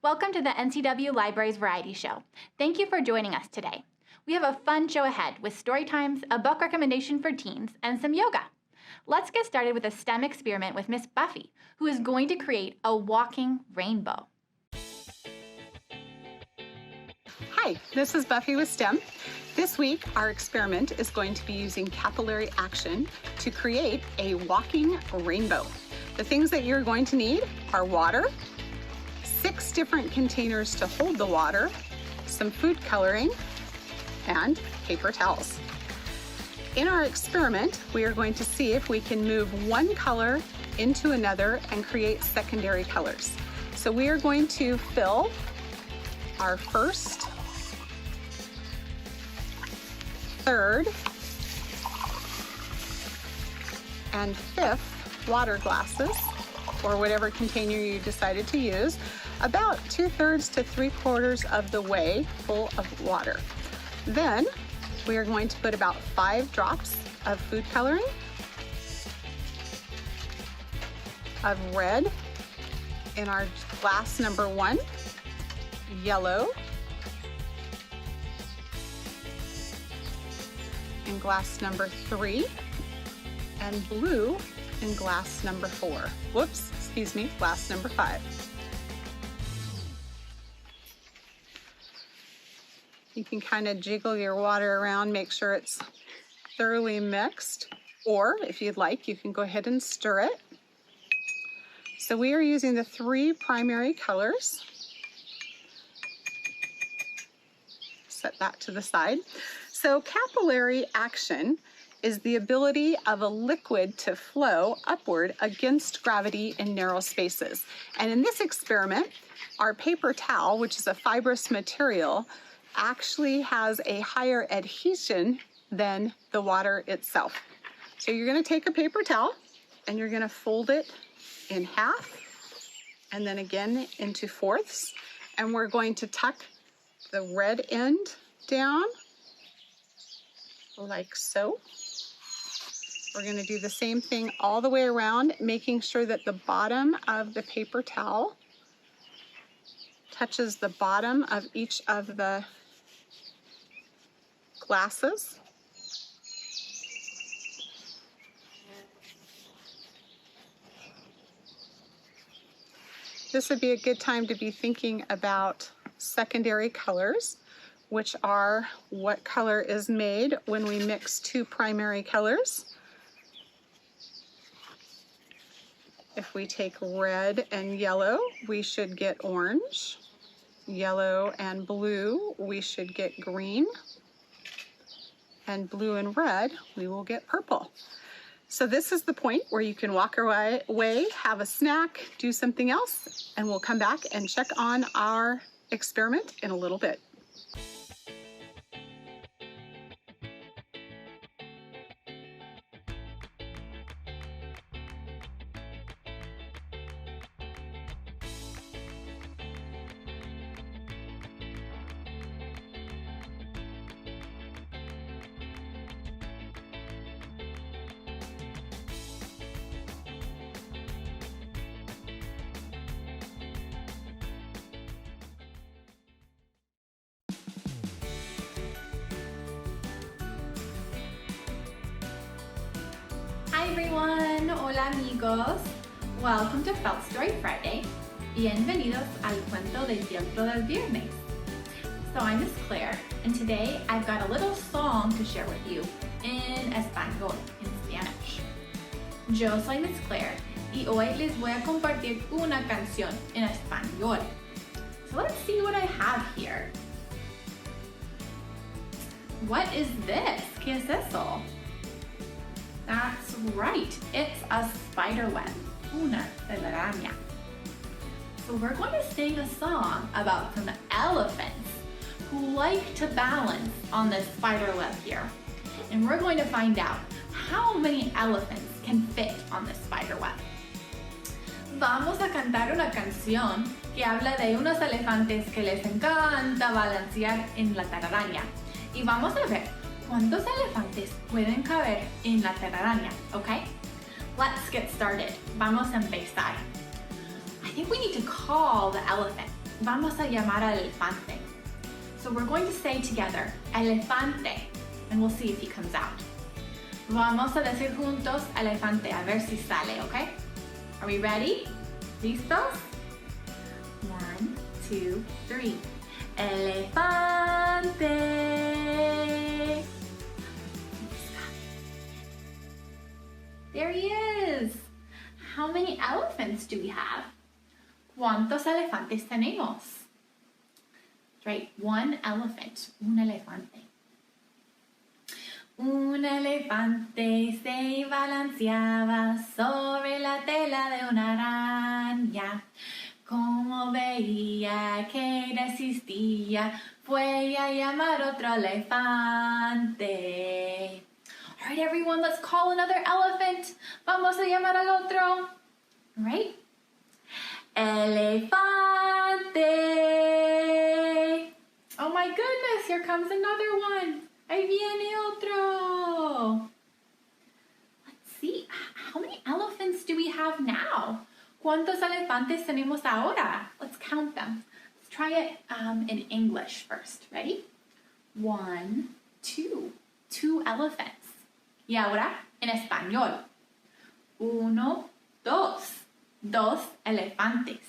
Welcome to the NCW Library's Variety Show. Thank you for joining us today. We have a fun show ahead with story times, a book recommendation for teens, and some yoga. Let's get started with a STEM experiment with Miss Buffy, who is going to create a walking rainbow. Hi, this is Buffy with STEM. This week, our experiment is going to be using capillary action to create a walking rainbow. The things that you're going to need are water, 6 different containers to hold the water, some food coloring, and paper towels. In our experiment, we are going to see if we can move one color into another and create secondary colors. So we are going to fill our first, third, and 5th water glasses, or whatever container you decided to use, about 2/3 to 3/4 of the way full of water. Then we are going to put about 5 drops of food coloring, of red in our glass number 1, yellow in glass number 3, and blue in glass number 4. Glass number 5. You can kind of jiggle your water around, make sure it's thoroughly mixed, or if you'd like, you can go ahead and stir it. So we are using the 3 primary colors. Set that to the side. So capillary action is the ability of a liquid to flow upward against gravity in narrow spaces. And in this experiment, our paper towel, which is a fibrous material, actually has a higher adhesion than the water itself. So you're going to take a paper towel and you're going to fold it in half and then again into 4ths, and we're going to tuck the red end down like so. We're going to do the same thing all the way around, making sure that the bottom of the paper towel touches the bottom of each of the glasses. This would be a good time to be thinking about secondary colors, which are what color is made when we mix 2 primary colors. If we take red and yellow, we should get orange. Yellow and blue, we should get green. And blue and red, we will get purple. So this is the point where you can walk away, have a snack, do something else, and we'll come back and check on our experiment in a little bit. Hi everyone, hola amigos. Welcome to Felt Story Friday. Bienvenidos al cuento del tiempo del viernes. So I'm Miss Clare, and today I've got a little song to share with you in español, in Spanish. Yo soy Miss Clare, y hoy les voy a compartir una canción en español. So let's see what I have here. What is this? ¿Qué es eso? That's right, it's a spider web, una telaraña. So we're going to sing a song about some elephants who like to balance on this spider web here. And we're going to find out how many elephants can fit on this spider web. Vamos a cantar una canción que habla de unos elefantes que les encanta balancear en la telaraña. Y vamos a ver ¿cuántos elefantes pueden caber en la telaraña? Okay? Let's get started. Vamos a empezar. I think we need to call the elephant. vamos a llamar al elefante. So we're going to say together, elefante, and we'll see if he comes out. Vamos a decir juntos, elefante, a ver si sale, okay? Are we ready? ¿Listos? 1, 2, 3. Elefante. There he is. How many elephants do we have? ¿Cuántos elefantes tenemos? Right, one elephant, un elefante. Un elefante se balanceaba sobre la tela de una araña. Como veía que resistía, fue a llamar otro elefante. All right, everyone, let's call another elephant. Vamos a llamar al otro. All right? Elefante. Oh my goodness, here comes another one. Ahí viene otro. Let's see, how many elephants do we have now? ¿Cuántos elefantes tenemos ahora? Let's count them. Let's try it in English first. Ready? 1, 2. 2 elephants. Y ahora en español. 1, 2. 2 elefantes.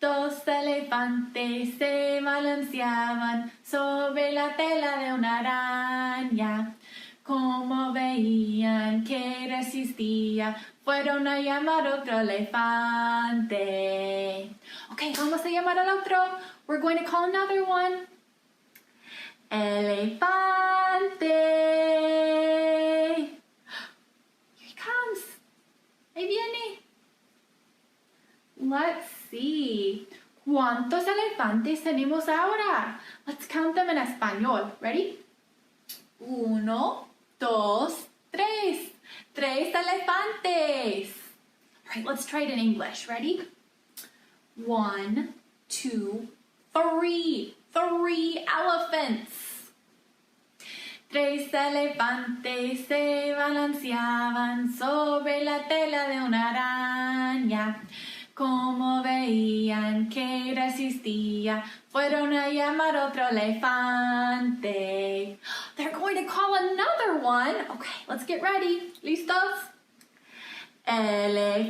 2 elefantes se balanceaban sobre la tela de una araña. Como veían que resistía, fueron a llamar otro elefante. Okay, vamos a llamar al otro. We're going to call another one. Elefante. Here he comes. Ahí viene. Let's see. ¿Cuántos elefantes tenemos ahora? Let's count them in español. Ready? 1, 2, 3. 3 elefantes. All right, let's try it in English. Ready? 1, 2, 3. 3 elephants. 3 elefantes se balanceaban sobre la tela de una araña. Como veían que resistía, fueron a llamar otro elefante. They're going to call another one. Okay, let's get ready. ¿Listos? Elefante.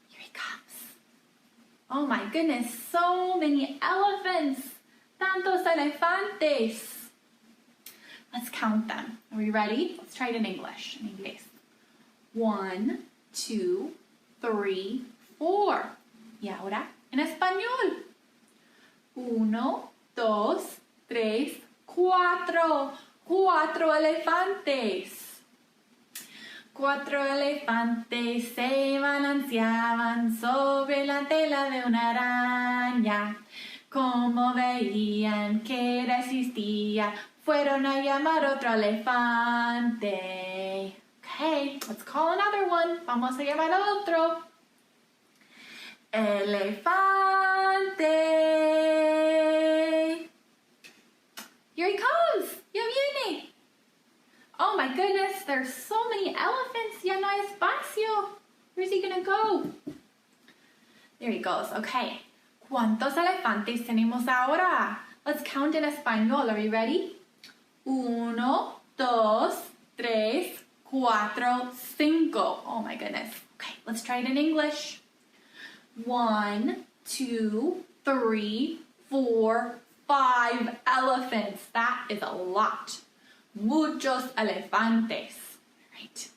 Here he comes. Oh my goodness, so many elephants. Tantos elefantes. Let's count them. Are we ready? Let's try it in English. In inglés. 1, 2, 3, 4. Y ahora en español. 1, 2, 3, 4. 4 elefantes. 4 elefantes se balanceaban sobre la tela de una araña. Como veían que resistía, fueron a llamar otro elefante. Okay, let's call another one. Vamos a llamar al otro. Elefante. Here he comes. Ya viene. Oh my goodness, there's so many elephants. Ya no hay espacio. Where's he gonna go? There he goes. Okay. ¿Cuántos elefantes tenemos ahora? Let's count in español. Are you ready? 1, 2, 3, 4, 5. Oh my goodness. Okay, let's try it in English. 1, 2, 3, 4, 5 elephants. That is a lot. Muchos elefantes. Right.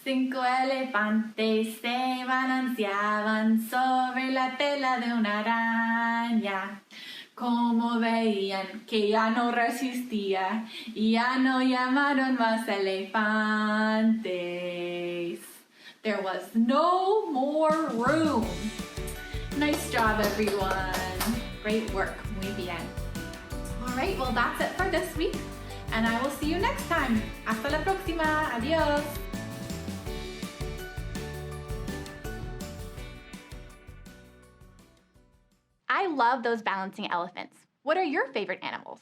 5 elefantes se balanceaban sobre la tela de una araña. Como veían que ya no resistía, ya no llamaron más elefantes. There was no more room. Nice job, everyone. Great work. Muy bien. All right, well, that's it for this week. And I will see you next time. Hasta la próxima. Adiós. I love those balancing elephants. What are your favorite animals?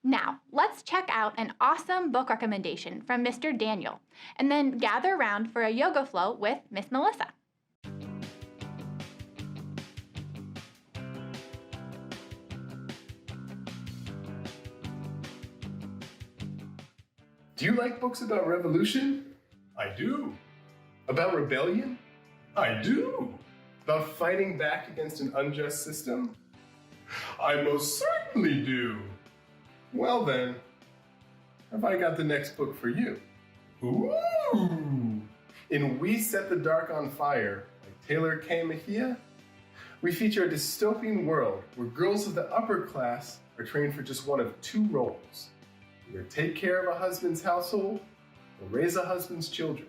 Now, let's check out an awesome book recommendation from Mr. Daniel, and then gather around for a yoga flow with Miss Melissa. Do you like books about revolution? I do. About rebellion? I do. About fighting back against an unjust system? I most certainly do. Well then, have I got the next book for you? Ooh! In We Set the Dark on Fire, by Taylor K. Mejia, we feature a dystopian world where girls of the upper class are trained for just one of two roles. Either take care of a husband's household or raise a husband's children.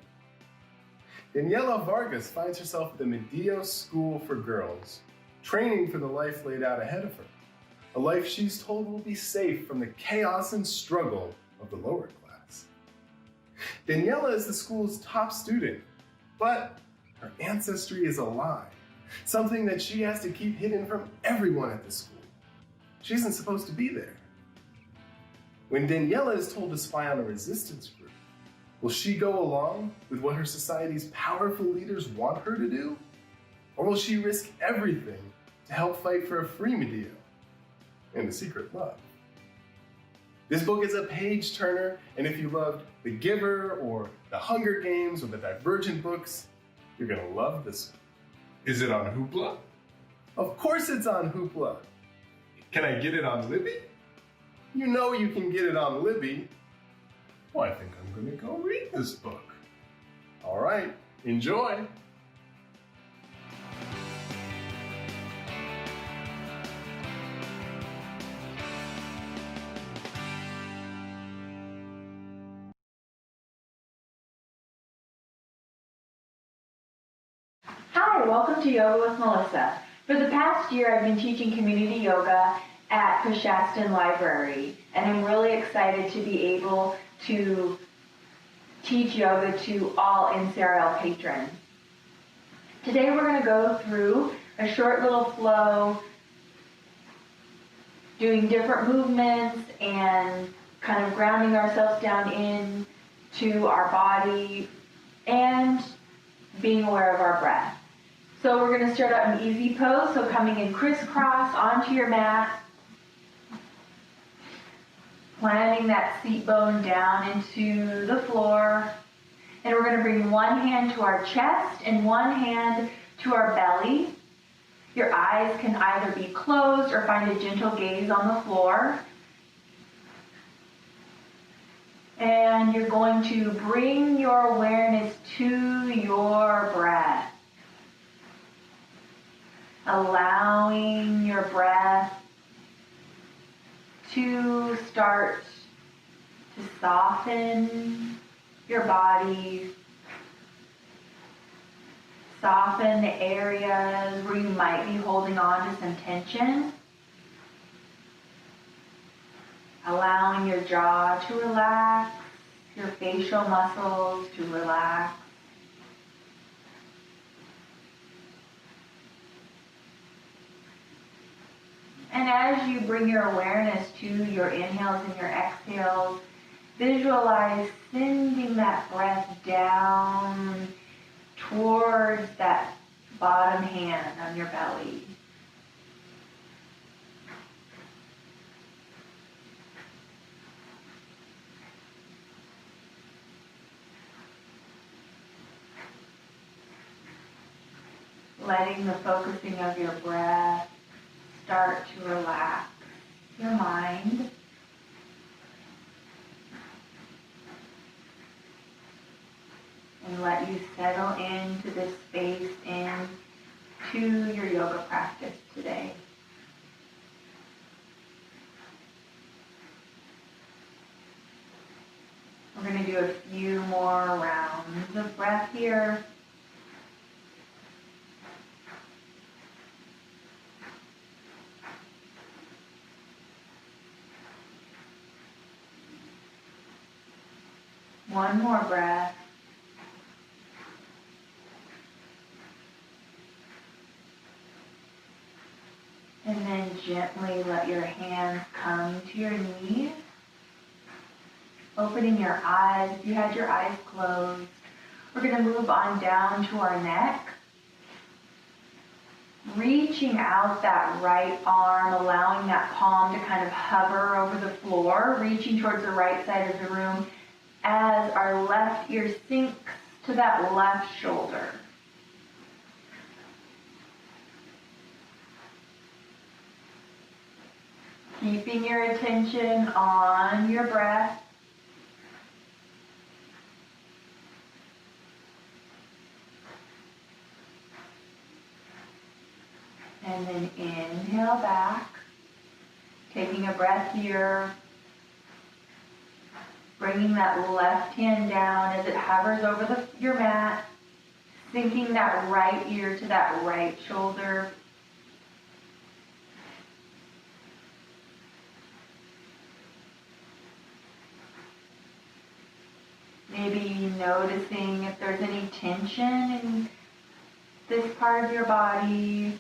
Daniela Vargas finds herself at the Medio School for Girls, training for the life laid out ahead of her. A life she's told will be safe from the chaos and struggle of the lower class. Daniela is the school's top student, but her ancestry is a lie, something that she has to keep hidden from everyone at the school. She isn't supposed to be there. When Daniela is told to spy on a resistance group, will she go along with what her society's powerful leaders want her to do? Or will she risk everything to help fight for a free Medio and a secret love? This book is a page turner, and if you loved The Giver or The Hunger Games or the Divergent books, you're gonna love this one. Is it on Hoopla? Of course it's on Hoopla. Can I get it on Libby? You know you can get it on Libby. Well, I think I'm gonna go read this book. All right, enjoy. Hi, welcome to Yoga with Melissa. For the past year, I've been teaching community yoga at NCWLIFE Library, and I'm really excited to be able to teach yoga to all NCRL patrons. Today we're going to go through a short little flow, doing different movements and kind of grounding ourselves down into our body and being aware of our breath. So we're going to start out in easy pose, so coming in crisscross onto your mat, planting that seat bone down into the floor, and we're going to bring one hand to our chest and one hand to our belly. Your eyes can either be closed or find a gentle gaze on the floor. And you're going to bring your awareness to your breath, allowing your breath to start to soften your body, soften the areas where you might be holding on to some tension, allowing your jaw to relax, your facial muscles to relax. And as you bring your awareness to your inhales and your exhales, visualize sending that breath down towards that bottom hand on your belly. Letting the focusing of your breath start to relax your mind. And let you settle into this space, into your yoga practice today. We're going to do a few more rounds of breath here. One more breath. And then gently let your hands come to your knees. Opening your eyes, if you had your eyes closed. We're going to move on down to our neck. Reaching out that right arm, allowing that palm to kind of hover over the floor, reaching towards the right side of the room as our left ear sinks to that left shoulder. Keeping your attention on your breath. And then inhale back, taking a breath here, bringing that left hand down as it hovers over your mat, sinking that right ear to that right shoulder. Maybe noticing if there's any tension in this part of your body.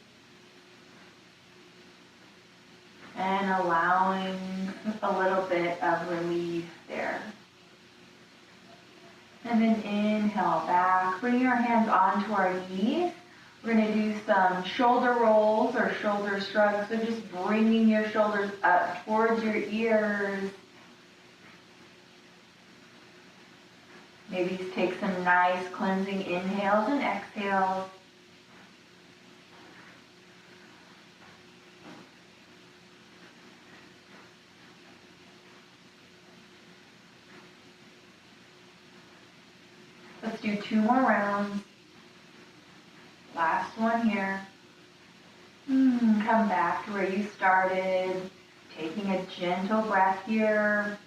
And allowing a little bit of relief there. And then inhale back, bring our hands onto our knees. We're going to do some shoulder rolls or shoulder shrugs. So just bringing your shoulders up towards your ears. Maybe take some nice cleansing inhales and exhales. Let's do 2 more rounds. Last one here. Come back to where you started. Taking a gentle breath here.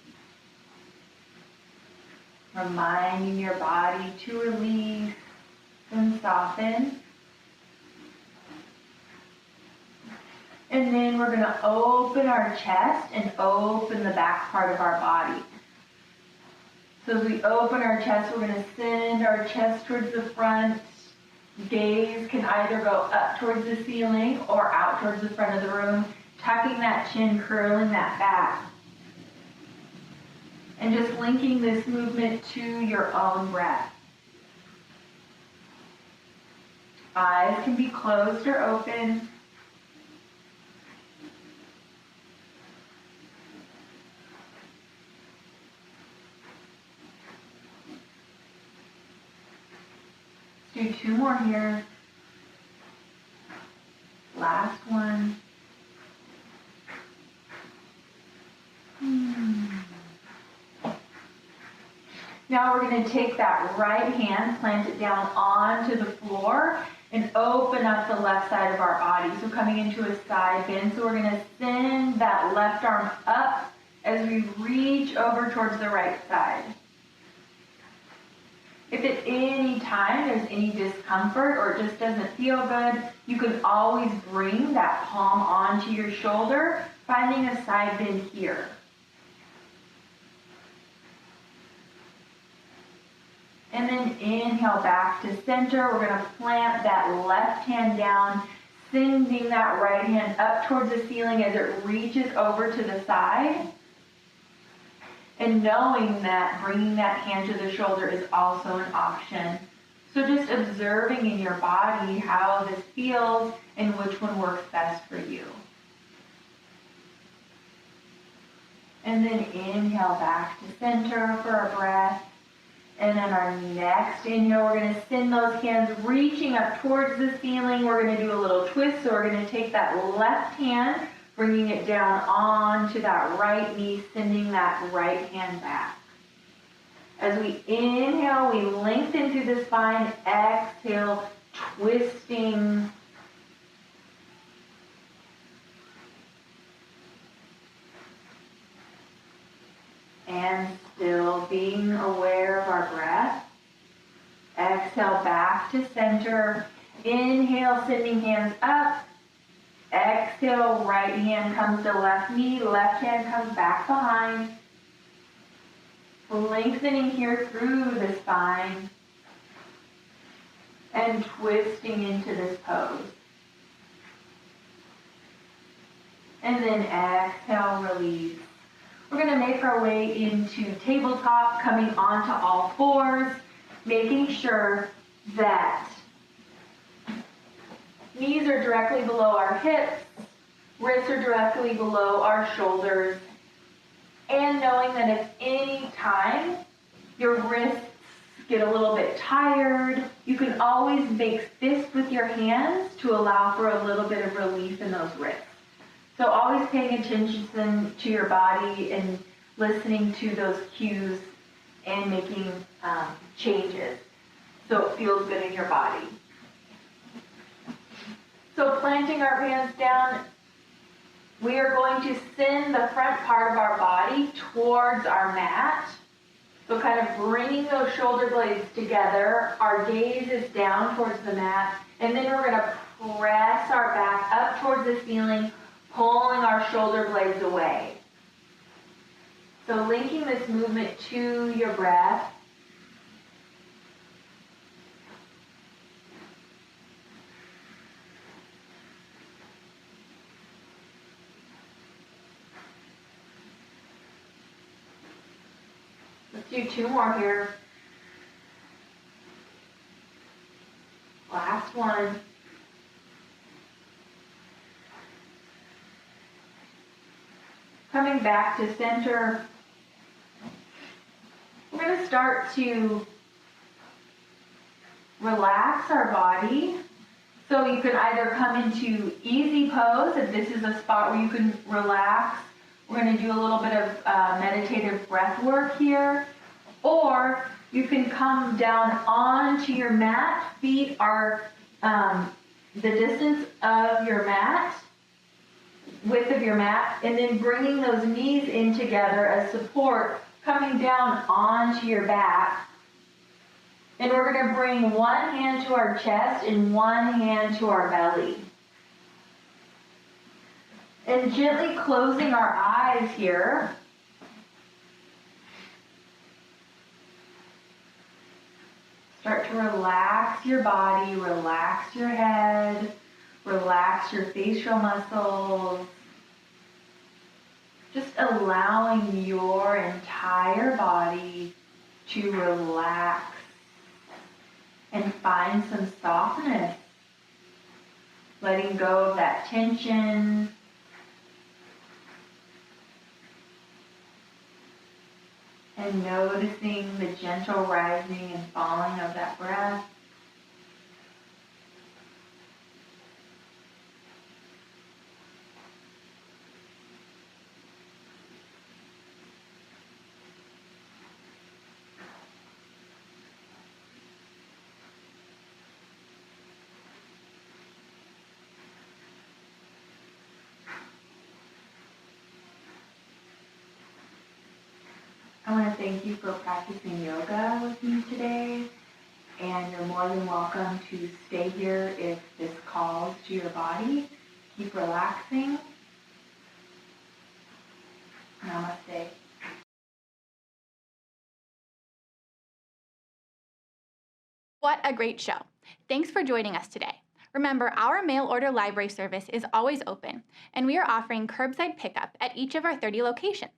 Reminding your body to release and soften. And then we're going to open our chest and open the back part of our body. So as we open our chest, we're going to send our chest towards the front. Gaze can either go up towards the ceiling or out towards the front of the room, tucking that chin, curling that back. And just linking this movement to your own breath. Eyes can be closed or open. Do 2 more here. Last one. Now we're going to take that right hand, plant it down onto the floor, and open up the left side of our body. So coming into a side bend. So we're going to send that left arm up as we reach over towards the right side. If at any time there's any discomfort or it just doesn't feel good, you can always bring that palm onto your shoulder, finding a side bend here. And then inhale back to center. We're going to plant that left hand down, sending that right hand up towards the ceiling as it reaches over to the side. And knowing that bringing that hand to the shoulder is also an option. So just observing in your body how this feels and which one works best for you. And then inhale back to center for a breath. And then our next inhale, we're going to send those hands reaching up towards the ceiling. We're going to do a little twist. So we're going to take that left hand, bringing it down onto that right knee, sending that right hand back. As we inhale, we lengthen through the spine. Exhale, twisting. And still being aware of our breath. Exhale back to center. Inhale, sending hands up. Exhale, right hand comes to left knee, left hand comes back behind. Lengthening here through the spine. And twisting into this pose. And then exhale, release. We're We're going to make our way into tabletop, coming onto all fours, making sure that knees are directly below our hips, wrists are directly below our shoulders, and knowing that if any time your wrists get a little bit tired, you can always make fists with your hands to allow for a little bit of relief in those wrists. So always paying attention to your body and listening to those cues and making changes so it feels good in your body. So planting our hands down, we are going to send the front part of our body towards our mat. So kind of bringing those shoulder blades together, our gaze is down towards the mat, and then we're going to press our back up towards the ceiling, pulling our shoulder blades away. So linking this movement to your breath. Let's do 2 more here. Last one. Coming back to center, we're going to start to relax our body. So you can either come into easy pose, if this is a spot where you can relax. We're going to do a little bit of meditative breath work here. Or you can come down onto your mat. Feet are the distance of your mat, width of your mat, and then bringing those knees in together as support, coming down onto your back. And we're going to bring one hand to our chest and one hand to our belly. And gently closing our eyes here. Start to relax your body, relax your head, relax your facial muscles. Just allowing your entire body to relax and find some softness. Letting go of that tension. And noticing the gentle rising and falling of that breath. I want to thank you for practicing yoga with me today, and you're more than welcome to stay here if this calls to your body. Keep relaxing. Namaste. What a great show. Thanks for joining us today. Remember, our mail order library service is always open, and we are offering curbside pickup at each of our 30 locations.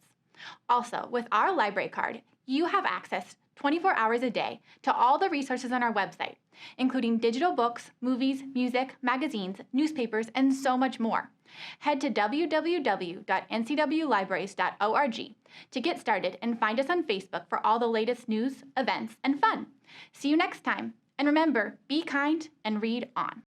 Also, with our library card, you have access 24 hours a day to all the resources on our website, including digital books, movies, music, magazines, newspapers, and so much more. Head to www.ncwlibraries.org to get started and find us on Facebook for all the latest news, events, and fun. See you next time. And remember, be kind and read on.